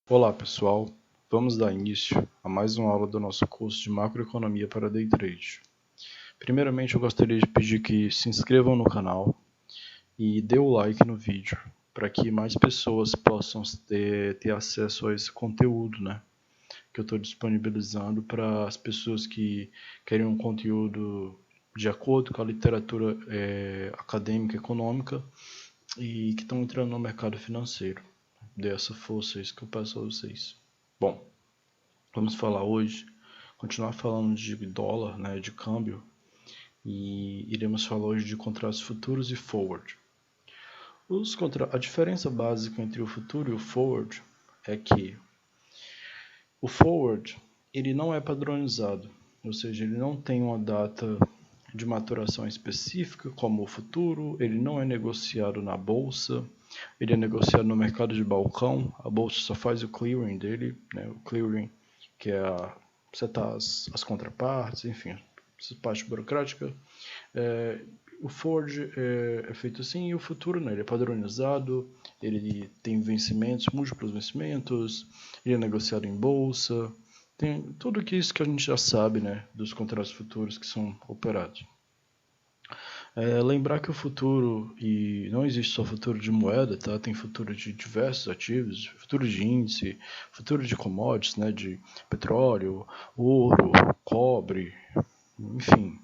Olá pessoal, vamos dar início a mais uma aula do nosso curso de macroeconomia para day trade. Primeiramente eu gostaria de pedir que se inscrevam no canal e dê o like no vídeo, para que mais pessoas possam ter acesso a esse conteúdo, que eu estou disponibilizando para as pessoas que querem um conteúdo de acordo com a literatura acadêmica e econômica e que estão entrando no mercado financeiro. Dê essa força, é isso que eu peço a vocês. Bom, vamos falar hoje, continuar falando de dólar, de câmbio, e iremos falar hoje de contratos futuros e forward. A diferença básica entre o futuro e o forward é que o forward ele não é padronizado, ou seja, ele não tem uma data de maturação específica como o futuro, ele não é negociado na bolsa, ele é negociado no mercado de balcão, a bolsa só faz o clearing dele, o clearing que é setar as contrapartes, enfim, essa parte burocrática. O forward é feito assim e o futuro ele é padronizado, ele tem vencimentos, múltiplos vencimentos, ele é negociado em bolsa, tem tudo isso que a gente já sabe dos contratos futuros que são operados. Lembrar que o futuro, e não existe só futuro de moeda, tá? Tem futuro de diversos ativos, futuro de índice, futuro de commodities, de petróleo, ouro, cobre, enfim,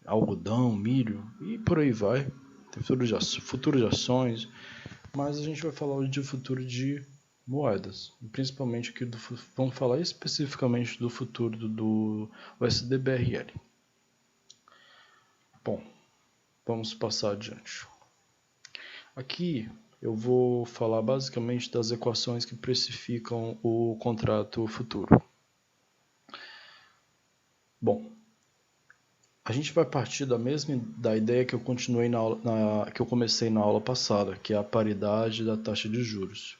algodão, milho e por aí vai. Tem futuro de ações, mas a gente vai falar hoje de futuro de moedas, principalmente aqui vamos falar especificamente do futuro do USD-BRL. Bom, vamos passar adiante. Aqui eu vou falar basicamente das equações que precificam o contrato futuro. Bom, a gente vai partir da ideia que eu continuei que eu comecei na aula passada, que é a paridade da taxa de juros,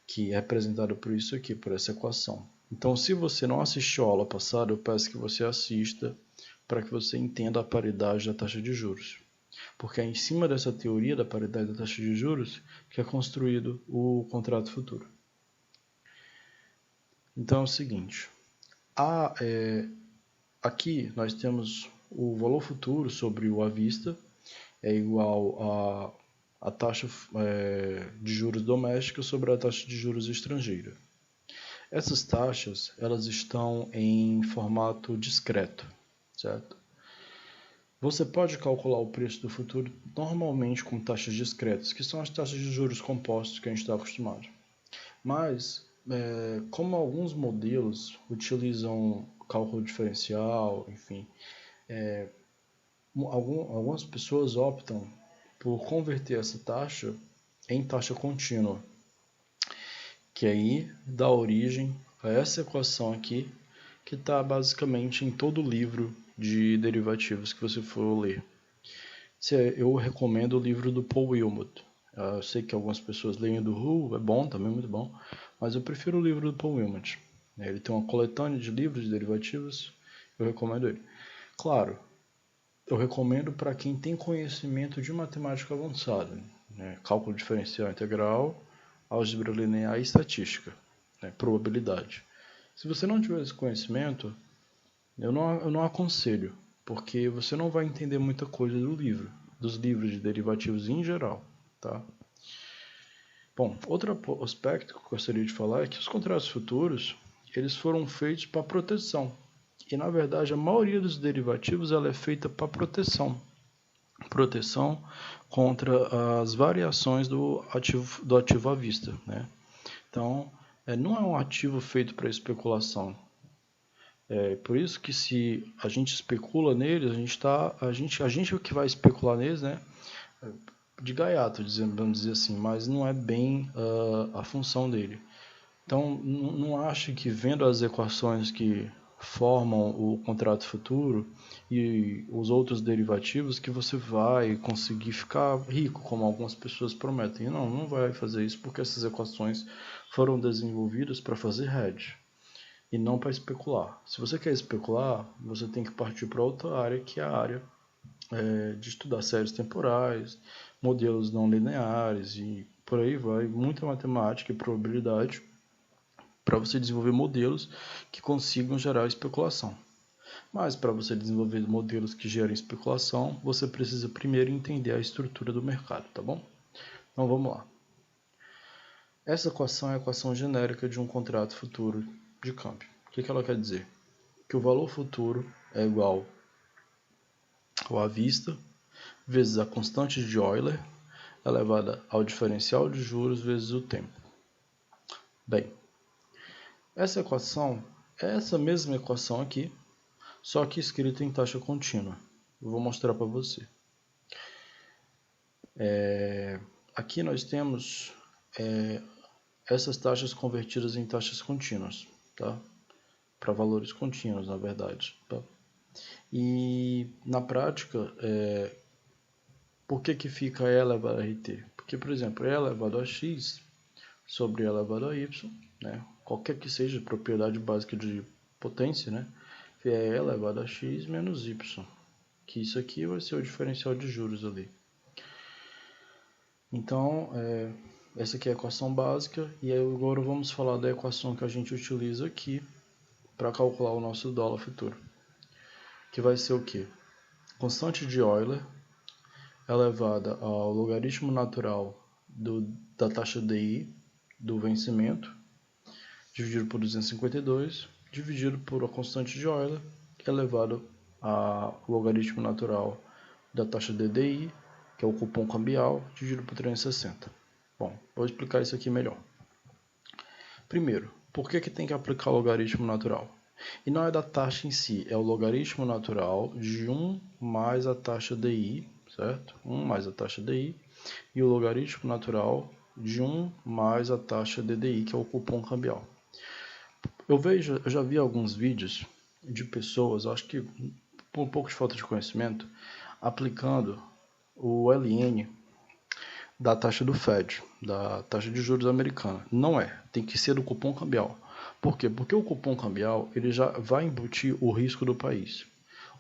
que é representada por isso aqui, por essa equação. Então, se você não assistiu a aula passada, eu peço que você assista para que você entenda a paridade da taxa de juros. Porque é em cima dessa teoria da paridade da taxa de juros que é construído o contrato futuro. Então é o seguinte, aqui nós temos o valor futuro sobre o à vista é igual a taxa de juros doméstica sobre a taxa de juros estrangeira. Essas taxas elas estão em formato discreto, certo? Você pode calcular o preço do futuro normalmente com taxas discretas, que são as taxas de juros compostos que a gente está acostumado. Mas, como alguns modelos utilizam cálculo diferencial, enfim, algumas pessoas optam por converter essa taxa em taxa contínua, que aí dá origem a essa equação aqui, que está basicamente em todo o livro de derivativos que você for ler. Eu recomendo o livro do Paul Wilmot. Eu sei que algumas pessoas leem do Hu, é bom, também muito bom, mas eu prefiro o livro do Paul Wilmot. Ele tem uma coletânea de livros de derivativos, eu recomendo ele. Claro, eu recomendo para quem tem conhecimento de matemática avançada, cálculo diferencial integral, álgebra linear e estatística, probabilidade. Se você não tiver esse conhecimento, eu não aconselho, porque você não vai entender muita coisa dos livros de derivativos em geral, tá? Bom, outro aspecto que eu gostaria de falar é que os contratos futuros, eles foram feitos para proteção. E na verdade a maioria dos derivativos ela é feita para proteção. Proteção contra as variações do ativo à vista, Então, não é um ativo feito para especulação. Por isso que se a gente especula neles, a gente é o que vai especular neles, de gaiato, vamos dizer assim, mas não é bem a função dele. Então, não ache que vendo as equações que formam o contrato futuro e os outros derivativos que você vai conseguir ficar rico, como algumas pessoas prometem. Não vai fazer isso porque essas equações foram desenvolvidas para fazer hedge e não para especular. Se você quer especular, você tem que partir para outra área, que é a área de estudar séries temporais, modelos não lineares e por aí vai, muita matemática e probabilidade para você desenvolver modelos que consigam gerar especulação. Mas para você desenvolver modelos que gerem especulação, você precisa primeiro entender a estrutura do mercado, tá bom? Então vamos lá. Essa equação é a equação genérica de um contrato futuro de câmbio. O que ela quer dizer? Que o valor futuro é igual ao à vista vezes a constante de Euler elevada ao diferencial de juros vezes o tempo. Bem, essa equação é essa mesma equação aqui, só que escrita em taxa contínua. Eu vou mostrar para você. Aqui nós temos essas taxas convertidas em taxas contínuas, tá? Para valores contínuos, na verdade. Tá? E na prática, por que fica E elevado a RT? Porque, por exemplo, E elevado a x sobre E elevado a y, né? Qualquer que seja a propriedade básica de potência, né? É E elevado a x menos y, que isso aqui vai ser o diferencial de juros ali. Então, essa aqui é a equação básica, e agora vamos falar da equação que a gente utiliza aqui para calcular o nosso dólar futuro, que vai ser o quê? Constante de Euler elevada ao logaritmo natural da taxa DI do vencimento, dividido por 252, dividido por a constante de Euler, elevado ao logaritmo natural da taxa DDI, que é o cupom cambial, dividido por 360. Bom, vou explicar isso aqui melhor. Primeiro, por que tem que aplicar o logaritmo natural? E não é da taxa em si, é o logaritmo natural de 1 mais a taxa DI, certo? 1 mais a taxa DI, e o logaritmo natural de 1 mais a taxa DDI, que é o cupom cambial. Eu já vi alguns vídeos de pessoas, acho que por um pouco de falta de conhecimento, aplicando o LN da taxa do Fed, da taxa de juros americana. Não é, tem que ser do cupom cambial. Por quê? Porque o cupom cambial ele já vai embutir o risco do país.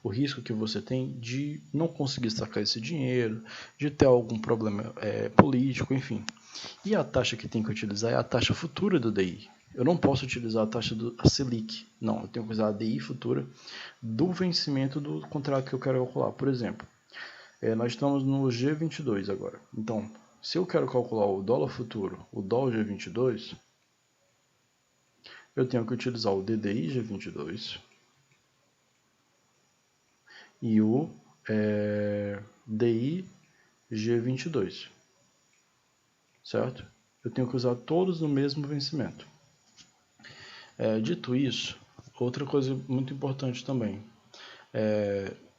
O risco que você tem de não conseguir sacar esse dinheiro, de ter algum problema político, enfim. E a taxa que tem que utilizar é a taxa futura do DI. Eu não posso utilizar a taxa da Selic. Não, eu tenho que usar a DI futura do vencimento do contrato que eu quero calcular. Por exemplo, nós estamos no G22 agora. Então, se eu quero calcular o dólar futuro, o dólar G22, eu tenho que utilizar o DDI G22 e o DI G22, certo? Eu tenho que usar todos no mesmo vencimento. Dito isso, outra coisa muito importante também.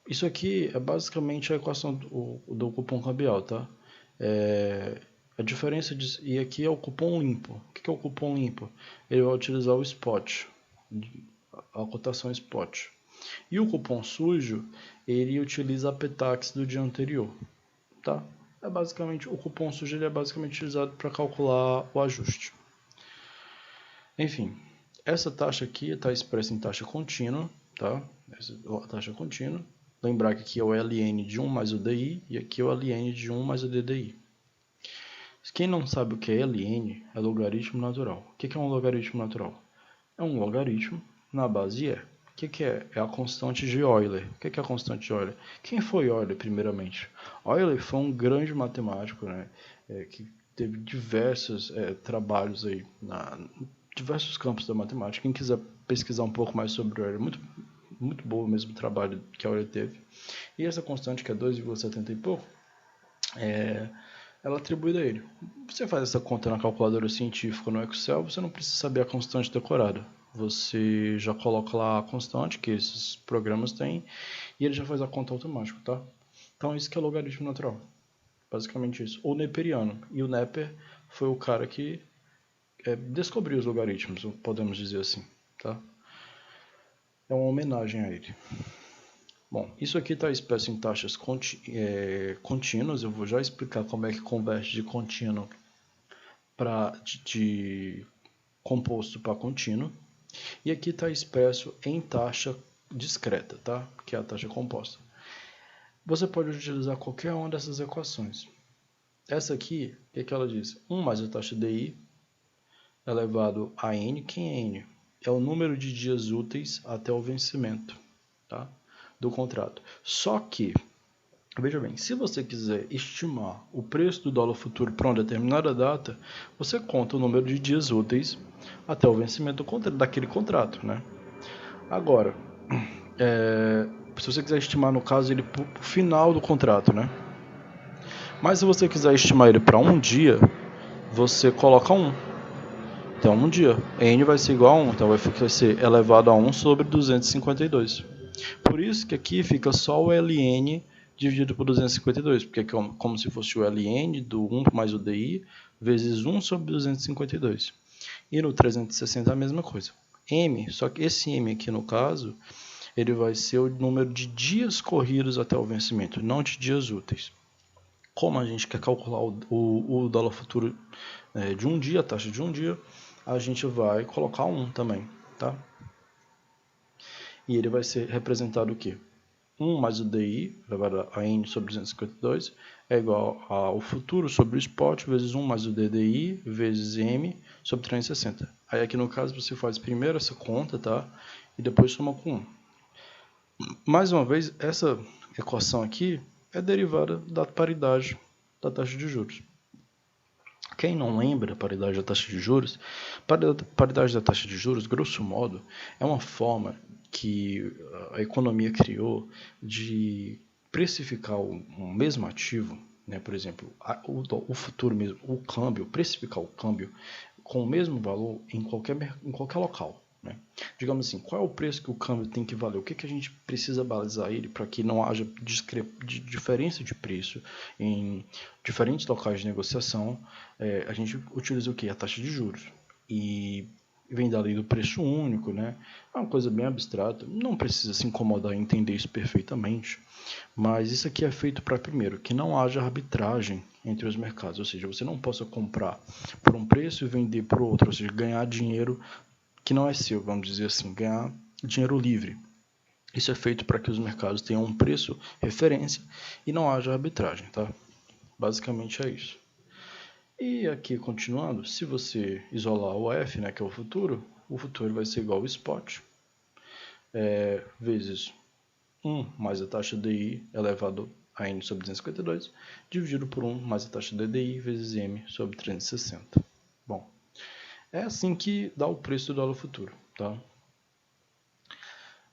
Isso aqui é basicamente a equação do cupom cambial, tá? A diferença e aqui é o cupom limpo. O que é o cupom limpo? Ele vai utilizar o spot, a cotação spot. E o cupom sujo, ele utiliza a PTAX do dia anterior, tá? O cupom sujo ele é basicamente utilizado para calcular o ajuste. Enfim, essa taxa aqui está expressa em taxa contínua, tá? Essa taxa contínua. Lembrar que aqui é o LN de 1 mais o DI e aqui é o LN de 1 mais o DDI. Quem não sabe o que é LN, é logaritmo natural. O que é um logaritmo natural? É um logaritmo na base E. O que é? É a constante de Euler. O que é a constante de Euler? Quem foi Euler, primeiramente? Euler foi um grande matemático, né? Que teve diversos trabalhos aí, diversos campos da matemática. Quem quiser pesquisar um pouco mais sobre Euler, muito bom mesmo o trabalho que a Euler teve. E essa constante, que é 2,70 e pouco, ela é atribuída a ele. Você faz essa conta na calculadora científica no Excel, você não precisa saber a constante decorada. Você já coloca lá a constante que esses programas têm e ele já faz a conta automática, tá? Então isso que é logaritmo natural. Basicamente isso. Ou neperiano. E o Neper foi o cara que descobriu os logaritmos, podemos dizer assim, tá? É uma homenagem a ele. Bom, isso aqui está expresso em taxas contínuas. Eu vou já explicar como é que converte de contínuo de composto para contínuo. E aqui está expresso em taxa discreta, tá? Que é a taxa composta. Você pode utilizar qualquer uma dessas equações. Essa aqui, o que ela diz? 1 mais a taxa DI elevado a N. Quem é N? É o número de dias úteis até o vencimento, tá, do contrato. Só que, veja bem, se você quiser estimar o preço do dólar futuro para uma determinada data, você conta o número de dias úteis até o vencimento daquele contrato, né? Agora, se você quiser estimar, no caso, ele para o final do contrato, né? Mas se você quiser estimar ele para um dia, você coloca 1. Então, um dia, N vai ser igual a 1, então vai ser elevado a 1 sobre 252. Por isso que aqui fica só o LN dividido por 252, porque é como se fosse o LN do 1 mais o DI vezes 1 sobre 252. E no 360 a mesma coisa. M, só que esse M aqui no caso, ele vai ser o número de dias corridos até o vencimento, não de dias úteis. Como a gente quer calcular o dólar futuro de um dia, a taxa de um dia, a gente vai colocar 1 também, tá? E ele vai ser representado o quê? 1 mais o DI, elevado a N sobre 252, é igual ao futuro sobre o spot, vezes 1 mais o DDI, vezes M sobre 360. Aí aqui no caso você faz primeiro essa conta, tá? E depois soma com 1. Mais uma vez, essa equação aqui é derivada da paridade da taxa de juros. Quem não lembra a paridade da taxa de juros, paridade da taxa de juros, grosso modo, é uma forma que a economia criou de precificar um mesmo ativo, né? Por exemplo, o futuro mesmo, o câmbio, precificar o câmbio com o mesmo valor em qualquer local. Né? Digamos assim, qual é o preço que o câmbio tem que valer? O que a gente precisa balizar ele para que não haja diferença de preço em diferentes locais de negociação? A gente utiliza o que? A taxa de juros. E vem da lei do preço único, né? É uma coisa bem abstrata, não precisa se incomodar em entender isso perfeitamente, mas isso aqui é feito para, primeiro, que não haja arbitragem entre os mercados, ou seja, você não possa comprar por um preço e vender por outro, ou seja, ganhar dinheiro que não é seu, vamos dizer assim, ganhar dinheiro livre. Isso é feito para que os mercados tenham um preço referência e não haja arbitragem, tá? Basicamente é isso. E aqui, continuando, se você isolar o F, né, que é o futuro vai ser igual ao spot, vezes 1 mais a taxa DI elevado a N sobre 252, dividido por 1 mais a taxa DDI vezes M sobre 360. Bom, é assim que dá o preço do dólar futuro, tá?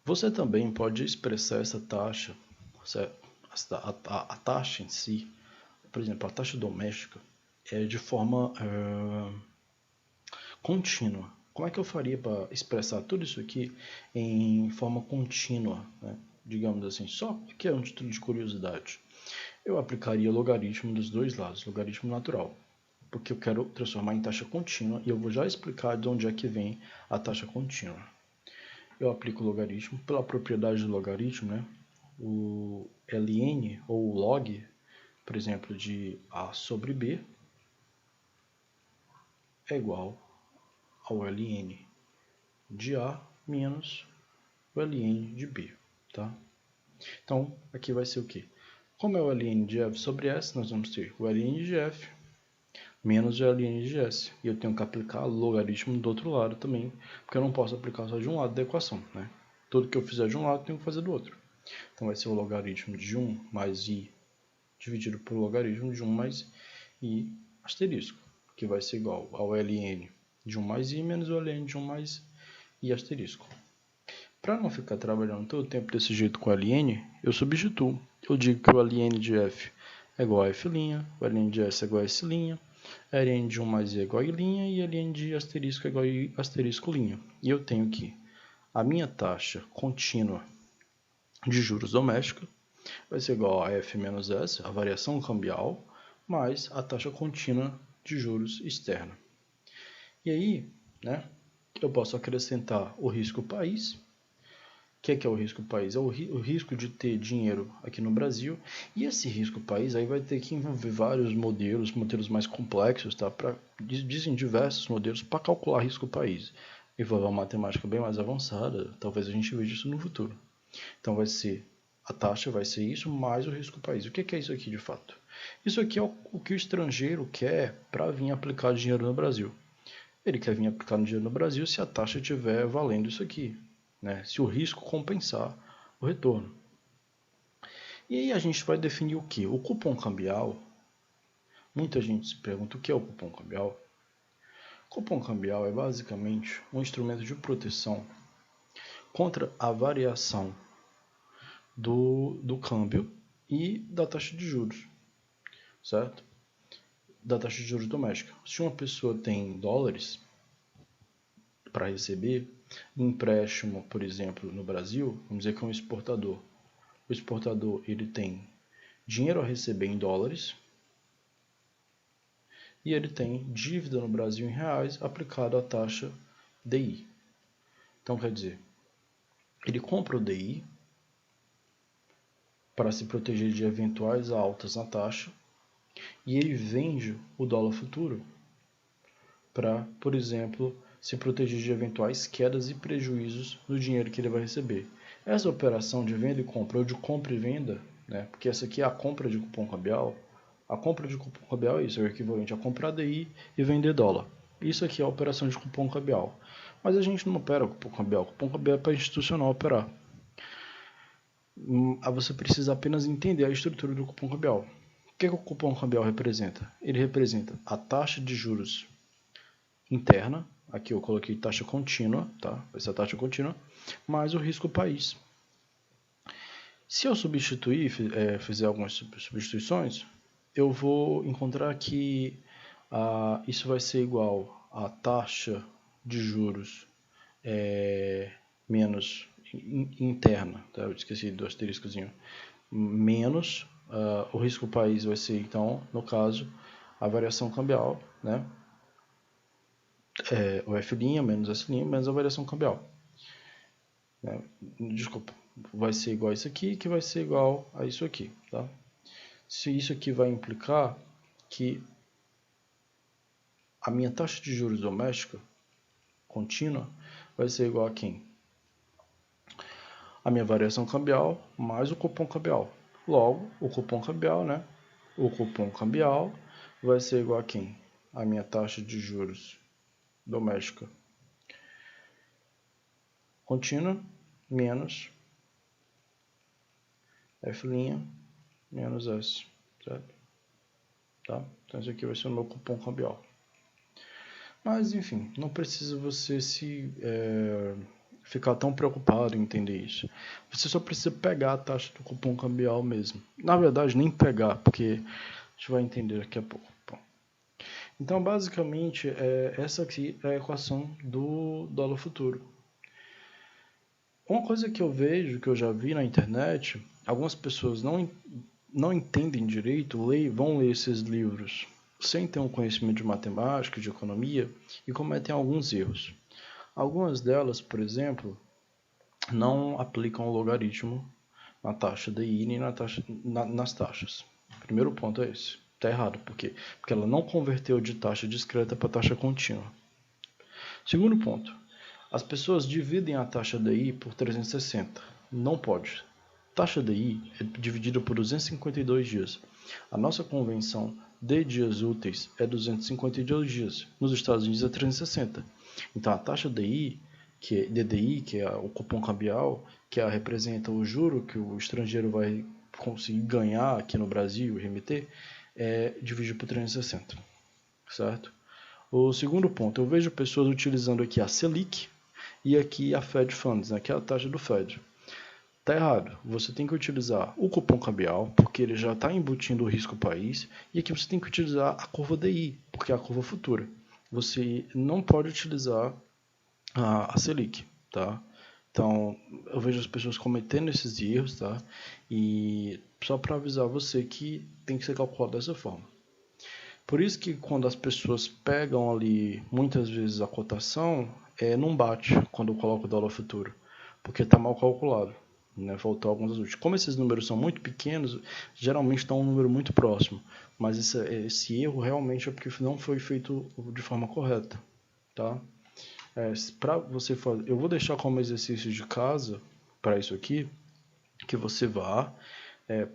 Você também pode expressar essa taxa, a taxa em si, por exemplo, a taxa doméstica, de forma contínua. Como é que eu faria para expressar tudo isso aqui em forma contínua, né? Digamos assim, só porque é um título de curiosidade. Eu aplicaria logaritmo dos dois lados, logaritmo natural, porque eu quero transformar em taxa contínua e eu vou já explicar de onde é que vem a taxa contínua. Eu aplico o logaritmo pela propriedade do logaritmo, né? O ln ou o log, por exemplo, de a sobre b é igual ao ln de a menos o ln de b, tá? Então, aqui vai ser o quê? Como é o ln de f sobre s, nós vamos ter o ln de f menos o ln de s. E eu tenho que aplicar logaritmo do outro lado também, porque eu não posso aplicar só de um lado da equação, né? Tudo que eu fizer de um lado, eu tenho que fazer do outro. Então, vai ser o logaritmo de 1 mais i dividido por logaritmo de 1 mais i asterisco, que vai ser igual ao ln de 1 mais i menos o ln de 1 mais i asterisco. Para não ficar trabalhando todo o tempo desse jeito com o ln, eu substituo. Eu digo que o ln de f é igual a f', o ln de s é igual a s', ln de 1 mais i é igual a i', e ln de asterisco é igual a i asterisco'. E eu tenho que a minha taxa contínua de juros doméstica vai ser igual a f menos s, a variação cambial, mais a taxa contínua de juros externa. E aí, né, eu posso acrescentar o risco país. O que é o risco país? É o risco de ter dinheiro aqui no Brasil. E esse risco país aí vai ter que envolver vários modelos mais complexos, tá? Dizem diversos modelos para calcular risco país. Envolve uma matemática bem mais avançada, talvez a gente veja isso no futuro. Então a taxa vai ser isso mais o risco país. O que é isso aqui de fato? Isso aqui é o que o estrangeiro quer para vir aplicar dinheiro no Brasil. ele quer vir aplicar no dinheiro no Brasil se a taxa estiver valendo isso aqui, né? Se o risco compensar o retorno. E aí a gente vai definir o que? O cupom cambial. Muita gente se pergunta o que é o cupom cambial. O cupom cambial é basicamente um instrumento de proteção contra a variação do câmbio e da taxa de juros, certo? Da taxa de juros doméstica. Se uma pessoa tem dólares para receber, um empréstimo, por exemplo, no Brasil, vamos dizer que é um exportador. O exportador ele tem dinheiro a receber em dólares e ele tem dívida no Brasil em reais aplicada à taxa DI. Então, quer dizer, ele compra o DI para se proteger de eventuais altas na taxa e ele vende o dólar futuro para, por exemplo, se proteger de eventuais quedas e prejuízos no dinheiro que ele vai receber. Essa operação de venda e compra, ou de compra e venda, né, porque essa aqui é a compra de cupom cambial, a compra de cupom cambial é isso, é o equivalente a comprar DI e vender dólar. Isso aqui é a operação de cupom cambial. Mas a gente não opera cupom cambial. Cupom cambial é para institucional operar. Você precisa apenas entender a estrutura do cupom cambial. O que o cupom cambial representa? Ele representa a taxa de juros interna, aqui eu coloquei taxa contínua, tá? Vai ser a taxa contínua, mais o risco país. Se eu substituir, fizer algumas substituições, eu vou encontrar que isso vai ser igual a taxa de juros menos interna, tá? Eu esqueci do asteriscozinho, menos o risco país vai ser, então, no caso, a variação cambial, né? O F' menos S' menos a variação cambial. Desculpa, vai ser igual a isso aqui, que vai ser igual a isso aqui, tá? Se isso aqui vai implicar que a minha taxa de juros doméstica contínua vai ser igual a quem? A minha variação cambial mais o cupom cambial. Logo, o cupom cambial, né? O cupom cambial vai ser igual a quem? A minha taxa de juros doméstica contínua menos F' menos S, certo? Tá? Então, esse aqui vai ser o meu cupom cambial. Mas, enfim, não precisa você ficar tão preocupado em entender isso. Você só precisa pegar a taxa do cupom cambial mesmo. Na verdade, nem pegar, porque a gente vai entender daqui a pouco. Bom, então, basicamente, essa aqui é a equação do dólar futuro. Uma coisa que eu vejo, que eu já vi na internet, algumas pessoas não entendem direito, vão ler esses livros sem ter um conhecimento de matemática, de economia, e cometem alguns erros. Algumas delas, por exemplo, não aplicam o logaritmo na taxa DI nem nas taxas. O primeiro ponto é esse. Está errado. Por quê? Porque ela não converteu de taxa discreta para taxa contínua. Segundo ponto. As pessoas dividem a taxa DI por 360. Não pode. Taxa DI é dividida por 252 dias. A nossa convenção de dias úteis é 252 dias. Nos Estados Unidos é 360. Então a taxa DI, DDI, que é o cupom cambial, que representa o juro que o estrangeiro vai conseguir ganhar aqui no Brasil e remeter, é dividido por 360. Certo? O segundo ponto, eu vejo pessoas utilizando aqui a Selic e aqui a Fed Funds, né, que é a taxa do Fed. Está errado. Você tem que utilizar o cupom cambial, porque ele já está embutindo o risco país, e aqui você tem que utilizar a curva DI, porque é a curva futura. Você não pode utilizar a Selic, tá? Então, eu vejo as pessoas cometendo esses erros, tá? E só para avisar você que tem que ser calculado dessa forma. Por isso que quando as pessoas pegam ali, muitas vezes a cotação, não bate quando eu coloco o dólar futuro, porque está mal calculado. Né, faltou alguns ajustes. Como esses números são muito pequenos, geralmente dá um número muito próximo, mas esse erro realmente é porque não foi feito de forma correta, tá? Para você fazer, eu vou deixar como exercício de casa para isso aqui, que você vá,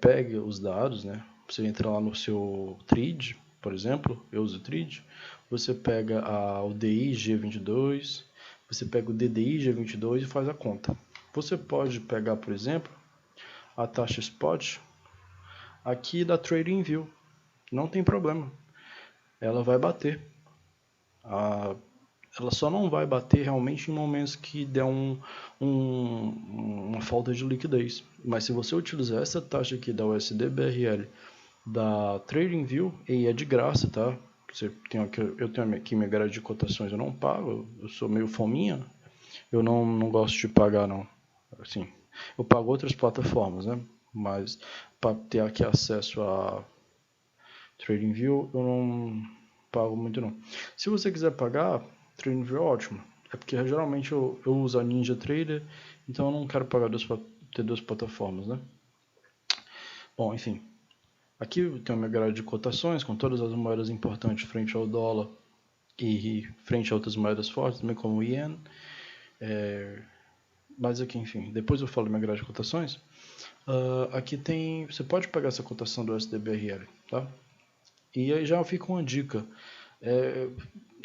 pegue os dados, né? Você entra lá no seu Trid, por exemplo, eu uso o Trid, você pega o DI G22, você pega o DDI G22 e faz a conta. Você pode pegar, por exemplo, a taxa spot aqui da TradingView, não tem problema, ela vai bater. Ela só não vai bater realmente em momentos que der uma falta de liquidez. Mas se você utilizar essa taxa aqui da USD-BRL da TradingView, e é de graça, tá? Eu tenho aqui minha grade de cotações, eu não pago, eu sou meio fominha, eu não gosto de pagar não. Assim, eu pago outras plataformas, né? Mas para ter aqui acesso a TradingView, eu não pago muito não. Se você quiser pagar, TradingView é ótimo. É porque geralmente eu uso a NinjaTrader, então eu não quero pagar ter duas plataformas, né? Bom, enfim. Aqui eu tenho a minha grade de cotações com todas as moedas importantes frente ao dólar e frente a outras moedas fortes, também como o Yen. Mas aqui, enfim, depois eu falo da minha grade de cotações. Aqui tem, você pode pegar essa cotação do USD-BRL, tá? E aí já fica uma dica.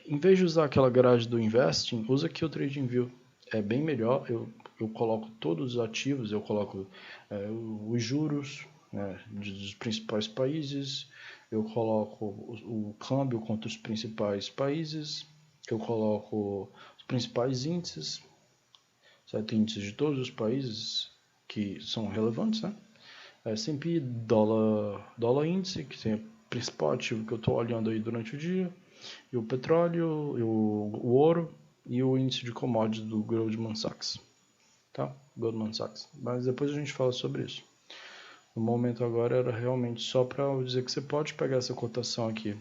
Em vez de usar aquela grade do Investing, usa aqui o TradingView. É bem melhor. Eu coloco todos os ativos, eu coloco os juros dos principais países, eu coloco o câmbio contra os principais países, eu coloco os principais índices, certo? Índices de todos os países que são relevantes, né? S&P, dólar índice, que tem o principal ativo que eu estou olhando aí durante o dia, e o petróleo, e o ouro e o índice de commodities do Goldman Sachs, tá? Goldman Sachs. Mas depois a gente fala sobre isso. No momento agora era realmente só para dizer que você pode pegar essa cotação aqui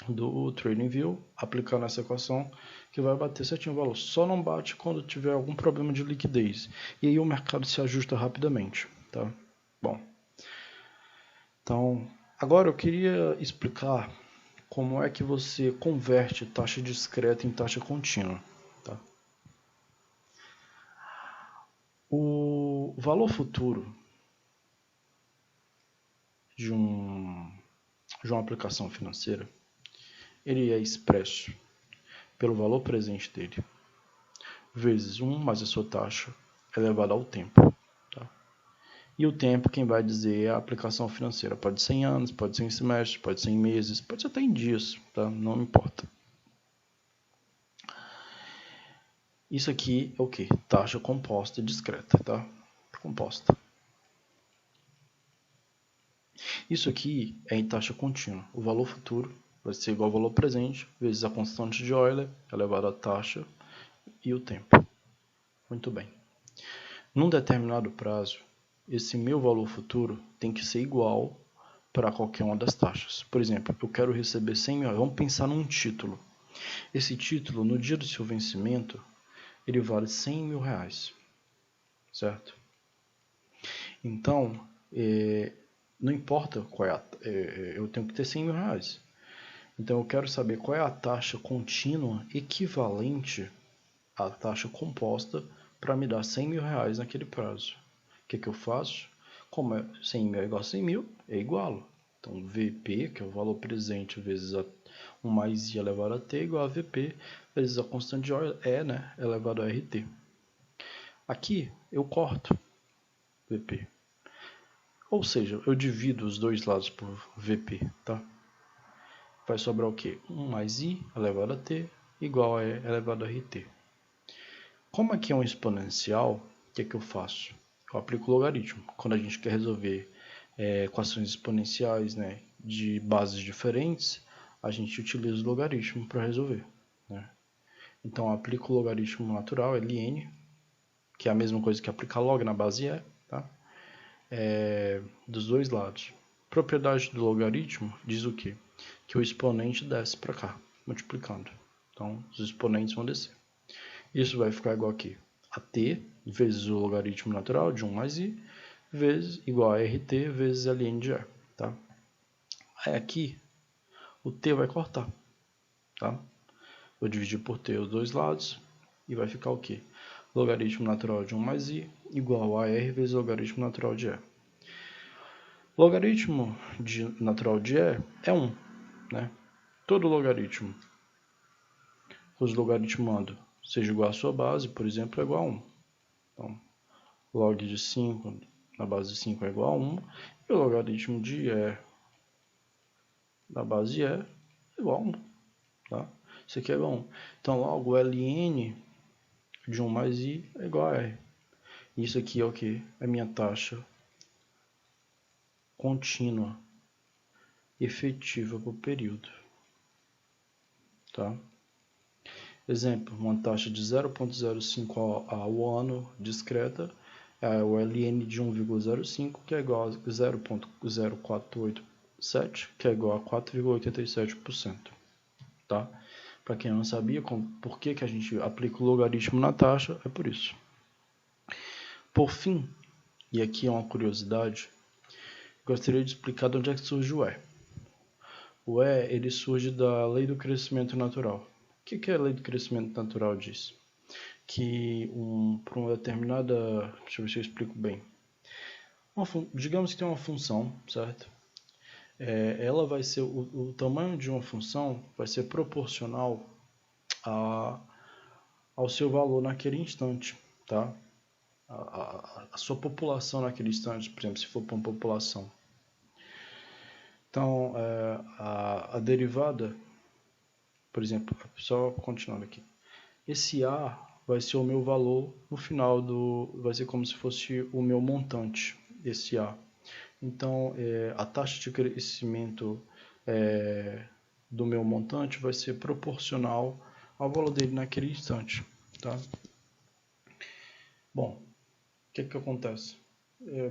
do TradingView, aplicar nessa equação que vai bater certinho o valor. Só não bate quando tiver algum problema de liquidez. E aí o mercado se ajusta rapidamente, tá? Bom, então agora eu queria explicar como é que você converte taxa discreta em taxa contínua, tá? O valor futuro de uma aplicação financeira, ele é expresso pelo valor presente dele, vezes 1 mais a sua taxa elevado ao tempo. Tá? E o tempo, quem vai dizer é a aplicação financeira. Pode ser em anos, pode ser em semestres, pode ser em meses, pode ser até em dias, tá? Não importa. Isso aqui é o que? Taxa composta discreta, tá? Composta. Isso aqui é em taxa contínua. O valor futuro vai ser igual ao valor presente, vezes a constante de Euler, elevado à taxa, e o tempo. Muito bem. Num determinado prazo, esse meu valor futuro tem que ser igual para qualquer uma das taxas. Por exemplo, eu quero receber 100 mil. Vamos pensar num título. Esse título, no dia do seu vencimento, ele vale 100 mil reais. Certo? Então, não importa qual é eu tenho que ter 100 mil reais. Então, eu quero saber qual é a taxa contínua equivalente à taxa composta para me dar 100 mil reais naquele prazo. O que eu faço? Como 100 mil é igual a 100 mil, é igualo. Então, VP, que é o valor presente, vezes 1 mais I elevado a T, igual a VP, vezes a constante de Euler, E, né, elevado a RT. Aqui, eu corto VP. Ou seja, eu divido os dois lados por VP, tá? Vai sobrar o quê? 1 mais I elevado a T, igual a E elevado a RT. Como aqui é um exponencial, o que eu faço? Eu aplico o logaritmo. Quando a gente quer resolver equações exponenciais, né, de bases diferentes, a gente utiliza o logaritmo para resolver. Né? Então, eu aplico o logaritmo natural, ln, que é a mesma coisa que aplicar log na base E, tá? Dos dois lados. Propriedade do logaritmo diz o quê? Que o exponente desce para cá, multiplicando. Então, os exponentes vão descer. Isso vai ficar igual aqui a t vezes o logaritmo natural de 1 mais i, vezes igual a rt vezes ln de e. Tá? Aí aqui, o t vai cortar. Tá? Vou dividir por t os dois lados e vai ficar o quê? Logaritmo natural de 1 mais i igual a r vezes logaritmo natural de e. Logaritmo natural de e é 1. Né? Todo logaritmo os logaritmando, seja igual à sua base, por exemplo, é igual a 1. Então, log de 5 na base de 5 é igual a 1, e o logaritmo de E na base E é igual a 1. Tá? Isso aqui é igual a 1. Então, logo, ln de 1 mais I é igual a R. Isso aqui é o que? É a minha taxa contínua efetiva por período. Tá? Exemplo, uma taxa de 0,05 ao ano discreta é o ln de 1,05, que é igual a 0,0487, que é igual a 4,87%. Tá? Para quem não sabia por que a gente aplica o logaritmo na taxa, é por isso. Por fim, e aqui é uma curiosidade, gostaria de explicar de onde é que surge o E. O E ele surge da lei do crescimento natural. O que a lei do crescimento natural diz? Que para uma determinada... Deixa eu ver se eu explico bem. Digamos que tem uma função, certo? Ela vai ser... O tamanho de uma função vai ser proporcional ao seu valor naquele instante, tá? A sua população naquele instante, por exemplo, se for para uma população. Então, a derivada, por exemplo, só continuando aqui. Esse A vai ser o meu valor no final vai ser como se fosse o meu montante, esse A. Então, a taxa de crescimento do meu montante vai ser proporcional ao valor dele naquele instante, tá? Bom, o que acontece?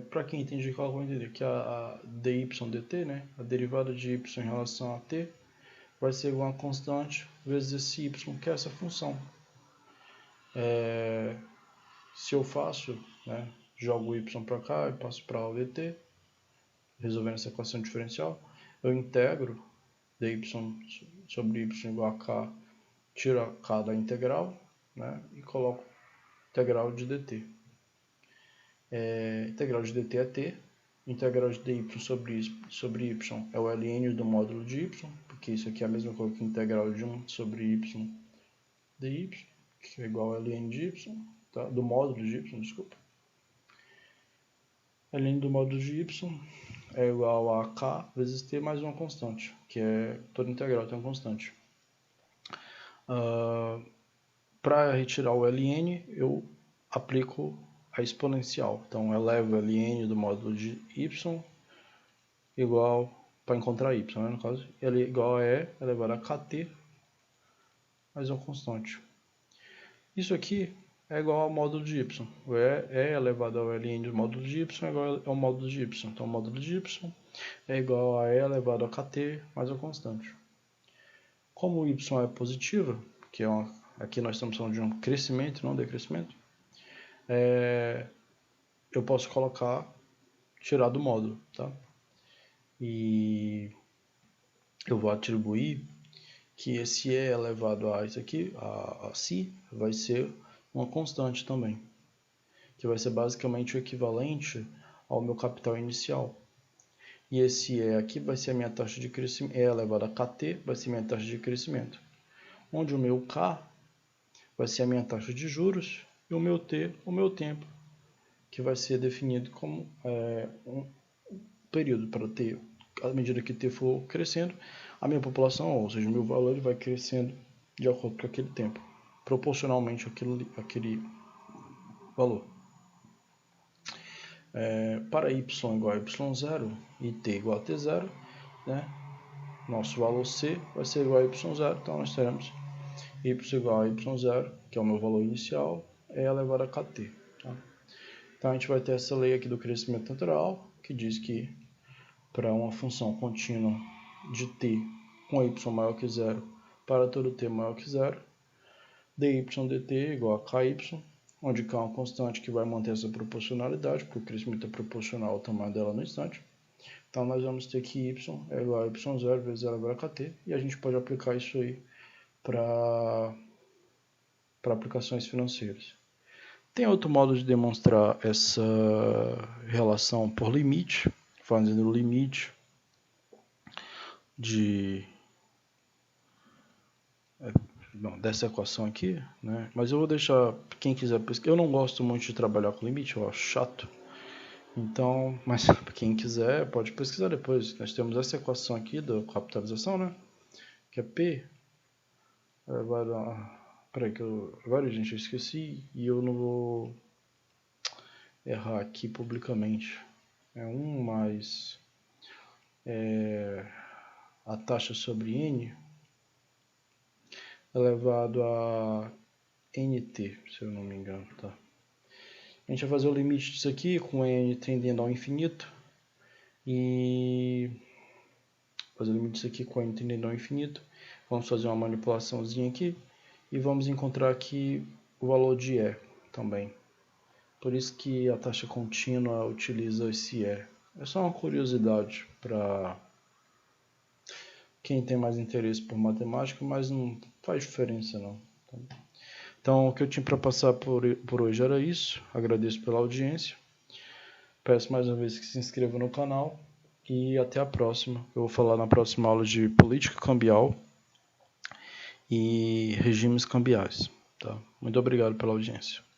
Para quem entende cálculo, vai entender que a dy dt, né, a derivada de y em relação a t, vai ser igual a constante vezes esse y, que é essa função. Se eu faço, né, jogo o y para cá e passo para o dt, resolvendo essa equação diferencial, eu integro dy sobre y igual a k, tiro a k da integral, né, e coloco integral de dt. Integral de dt é t, integral de dy sobre y é o ln do módulo de y, porque isso aqui é a mesma coisa que integral de 1 sobre y dy, que é igual a ln de y, tá? Do módulo de y, desculpa. Ln do módulo de y é igual a k vezes t mais uma constante, que é toda integral tem uma constante. Para retirar o ln, eu aplico a exponencial. Então, elevo ln do módulo de y igual, para encontrar y, né, no caso, ele é igual a e elevado a kt mais uma constante. Isso aqui é igual ao módulo de y. O e elevado ao ln do módulo de y é igual ao módulo de y. Então, o módulo de y é igual a e elevado a kt mais uma constante. Como o y é positivo, que aqui nós estamos falando de um crescimento, não decrescimento, eu posso tirar do módulo, tá? E eu vou atribuir que esse e elevado a isso aqui, a si, vai ser uma constante também, que vai ser basicamente o equivalente ao meu capital inicial. E esse e aqui vai ser a minha taxa de crescimento, e elevado a kt vai ser minha taxa de crescimento, onde o meu k vai ser a minha taxa de juros e o meu t, o meu tempo, que vai ser definido como um período para t. À medida que t for crescendo, a minha população, ou seja, o meu valor, ele vai crescendo de acordo com aquele tempo, proporcionalmente àquele valor. Para y igual a y0 e t igual a t0, né, nosso valor c vai ser igual a y0, então nós teremos y igual a y0, que é o meu valor inicial, é elevado a kt. Tá? Então a gente vai ter essa lei aqui do crescimento natural, que diz que para uma função contínua de t com y maior que 0 para todo t maior que 0, dy dt é igual a ky, onde k é uma constante que vai manter essa proporcionalidade, porque o crescimento é proporcional ao tamanho dela no instante. Então nós vamos ter que y é igual a y0 vezes elevado a kt, e a gente pode aplicar isso aí para aplicações financeiras. Tem outro modo de demonstrar essa relação por limite, fazendo o limite de dessa equação aqui, né? Mas eu vou deixar quem quiser pesquisar. Eu não gosto muito de trabalhar com limite, eu acho chato. Então, mas quem quiser pode pesquisar depois. Nós temos essa equação aqui da capitalização, né? Que é P. Peraí, que agora, gente, eu esqueci e eu não vou errar aqui publicamente. É 1 mais a taxa sobre N elevado a NT, se eu não me engano, tá? A gente vai fazer o limite disso aqui com N tendendo ao infinito e fazer o limite disso aqui com N tendendo ao infinito. Vamos fazer uma manipulaçãozinha aqui e vamos encontrar aqui o valor de E também. Por isso que a taxa contínua utiliza esse E. É só uma curiosidade para quem tem mais interesse por matemática, mas não faz diferença não. Então, o que eu tinha para passar por hoje era isso. Agradeço pela audiência. Peço mais uma vez que se inscreva no canal e até a próxima. Eu vou falar na próxima aula de política cambial e regimes cambiais. Tá? Muito obrigado pela audiência.